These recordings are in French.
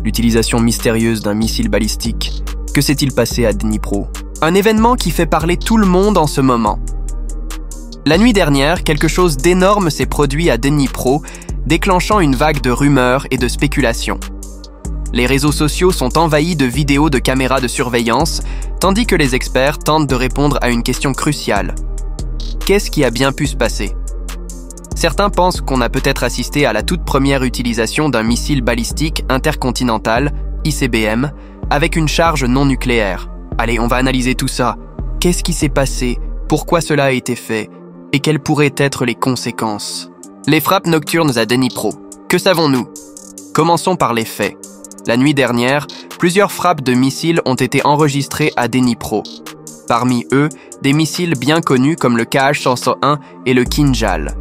l'utilisation mystérieuse d'un missile balistique. Que s'est-il passé à Dnipro? Un événement qui fait parler tout le monde en ce moment. La nuit dernière, quelque chose d'énorme s'est produit à Dnipro, déclenchant une vague de rumeurs et de spéculations. Les réseaux sociaux sont envahis de vidéos de caméras de surveillance, tandis que les experts tentent de répondre à une question cruciale. Qu'est-ce qui a bien pu se passer? Certains pensent qu'on a peut-être assisté à la toute première utilisation d'un missile balistique intercontinental, ICBM, avec une charge non nucléaire. Allez, on va analyser tout ça. Qu'est-ce qui s'est passé? Pourquoi cela a été fait? Et quelles pourraient être les conséquences? Les frappes nocturnes à Dnipro. Que savons-nous? Commençons par les faits. La nuit dernière, plusieurs frappes de missiles ont été enregistrées à Dnipro. Parmi eux, des missiles bien connus comme le Kh-101 et le Kinjal.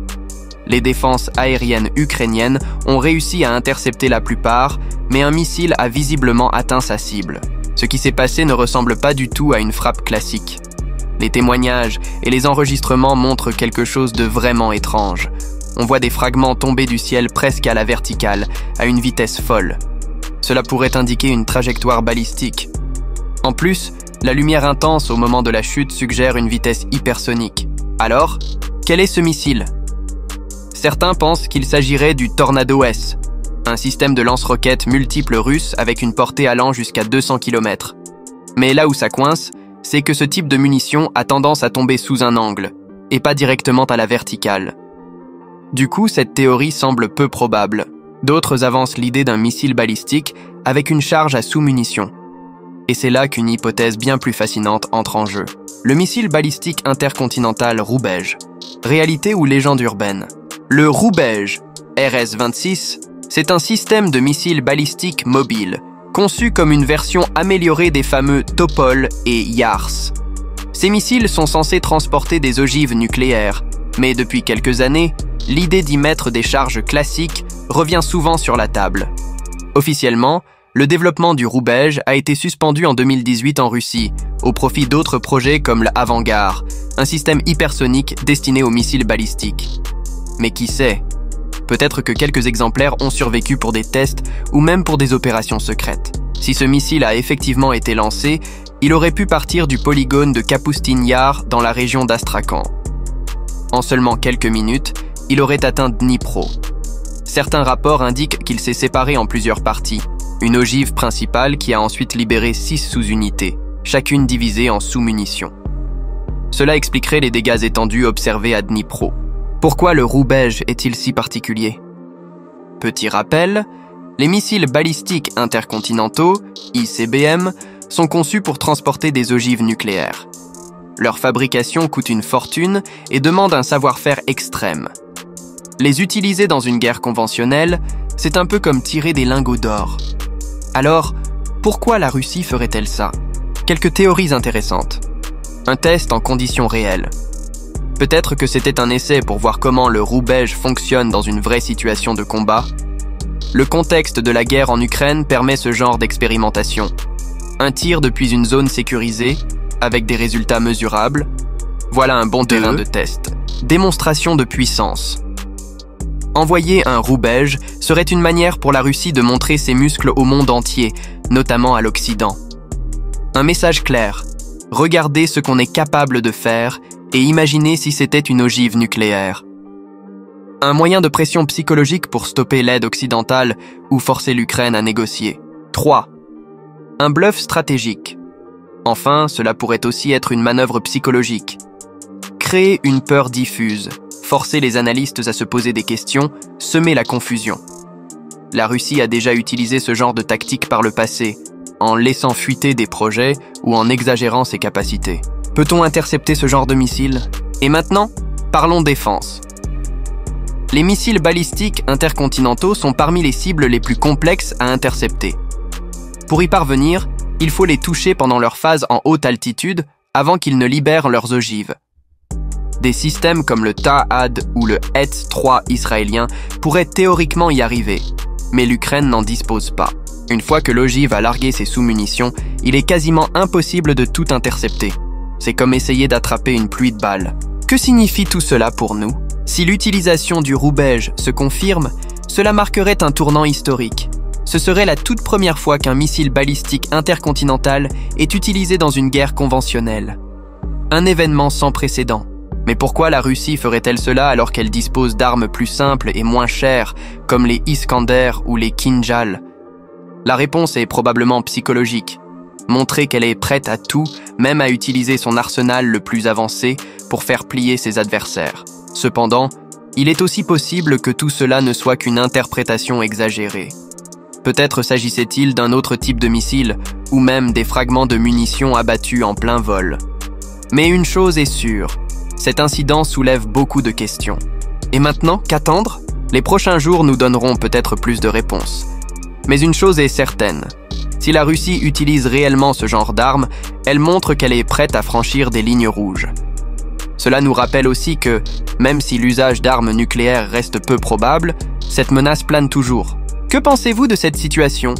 Les défenses aériennes ukrainiennes ont réussi à intercepter la plupart, mais un missile a visiblement atteint sa cible. Ce qui s'est passé ne ressemble pas du tout à une frappe classique. Les témoignages et les enregistrements montrent quelque chose de vraiment étrange. On voit des fragments tomber du ciel presque à la verticale, à une vitesse folle. Cela pourrait indiquer une trajectoire balistique. En plus, la lumière intense au moment de la chute suggère une vitesse hypersonique. Alors, quel est ce missile? Certains pensent qu'il s'agirait du Tornado S, un système de lance-roquettes multiples russe avec une portée allant jusqu'à 200 km. Mais là où ça coince, c'est que ce type de munition a tendance à tomber sous un angle, et pas directement à la verticale. Du coup, cette théorie semble peu probable. D'autres avancent l'idée d'un missile balistique avec une charge à sous-munition. Et c'est là qu'une hypothèse bien plus fascinante entre en jeu. Le missile balistique intercontinental Roubej. Réalité ou légende urbaine? Le Roubej, RS-26, c'est un système de missiles balistiques mobiles, conçu comme une version améliorée des fameux Topol et Yars. Ces missiles sont censés transporter des ogives nucléaires, mais depuis quelques années, l'idée d'y mettre des charges classiques revient souvent sur la table. Officiellement, le développement du Roubej a été suspendu en 2018 en Russie, au profit d'autres projets comme l'Avangard, un système hypersonique destiné aux missiles balistiques. Mais qui sait? Peut-être que quelques exemplaires ont survécu pour des tests ou même pour des opérations secrètes. Si ce missile a effectivement été lancé, il aurait pu partir du polygone de Kapustin Yar dans la région d'Astrakhan. En seulement quelques minutes, il aurait atteint Dnipro. Certains rapports indiquent qu'il s'est séparé en plusieurs parties. Une ogive principale qui a ensuite libéré 6 sous-unités, chacune divisée en sous-munitions. Cela expliquerait les dégâts étendus observés à Dnipro. Pourquoi le Roubej est-il si particulier? Petit rappel, les missiles balistiques intercontinentaux, ICBM, sont conçus pour transporter des ogives nucléaires. Leur fabrication coûte une fortune et demande un savoir-faire extrême. Les utiliser dans une guerre conventionnelle, c'est un peu comme tirer des lingots d'or. Alors, pourquoi la Russie ferait-elle ça? Quelques théories intéressantes. Un test en conditions réelles. Peut-être que c'était un essai pour voir comment le Roubej fonctionne dans une vraie situation de combat. Le contexte de la guerre en Ukraine permet ce genre d'expérimentation. Un tir depuis une zone sécurisée, avec des résultats mesurables. Voilà un bon terrain de test. Démonstration de puissance. Envoyer un Roubej serait une manière pour la Russie de montrer ses muscles au monde entier, notamment à l'Occident. Un message clair. Regardez ce qu'on est capable de faire et imaginez si c'était une ogive nucléaire. Un moyen de pression psychologique pour stopper l'aide occidentale ou forcer l'Ukraine à négocier. 3. Un bluff stratégique. Enfin, cela pourrait aussi être une manœuvre psychologique. Créer une peur diffuse, forcer les analystes à se poser des questions, semer la confusion. La Russie a déjà utilisé ce genre de tactique par le passé, en laissant fuiter des projets ou en exagérant ses capacités. Peut-on intercepter ce genre de missiles? Et maintenant, parlons défense. Les missiles balistiques intercontinentaux sont parmi les cibles les plus complexes à intercepter. Pour y parvenir, il faut les toucher pendant leur phase en haute altitude avant qu'ils ne libèrent leurs ogives. Des systèmes comme le Ta'ad ou le Hetz-3 israélien pourraient théoriquement y arriver, mais l'Ukraine n'en dispose pas. Une fois que l'ogive a largué ses sous-munitions, il est quasiment impossible de tout intercepter. C'est comme essayer d'attraper une pluie de balles. Que signifie tout cela pour nous? Si l'utilisation du Roubej se confirme, cela marquerait un tournant historique. Ce serait la toute première fois qu'un missile balistique intercontinental est utilisé dans une guerre conventionnelle. Un événement sans précédent. Mais pourquoi la Russie ferait-elle cela alors qu'elle dispose d'armes plus simples et moins chères, comme les Iskander ou les Kinjal? La réponse est probablement psychologique. Montrer qu'elle est prête à tout, même à utiliser son arsenal le plus avancé pour faire plier ses adversaires. Cependant, il est aussi possible que tout cela ne soit qu'une interprétation exagérée. Peut-être s'agissait-il d'un autre type de missile, ou même des fragments de munitions abattus en plein vol. Mais une chose est sûre, cet incident soulève beaucoup de questions. Et maintenant, qu'attendre? Les prochains jours nous donneront peut-être plus de réponses. Mais une chose est certaine, si la Russie utilise réellement ce genre d'armes, elle montre qu'elle est prête à franchir des lignes rouges. Cela nous rappelle aussi que, même si l'usage d'armes nucléaires reste peu probable, cette menace plane toujours. Que pensez-vous de cette situation?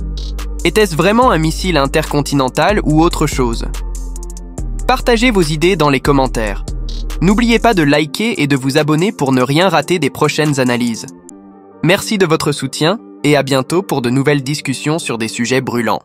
Était-ce vraiment un missile intercontinental ou autre chose? Partagez vos idées dans les commentaires. N'oubliez pas de liker et de vous abonner pour ne rien rater des prochaines analyses. Merci de votre soutien et à bientôt pour de nouvelles discussions sur des sujets brûlants.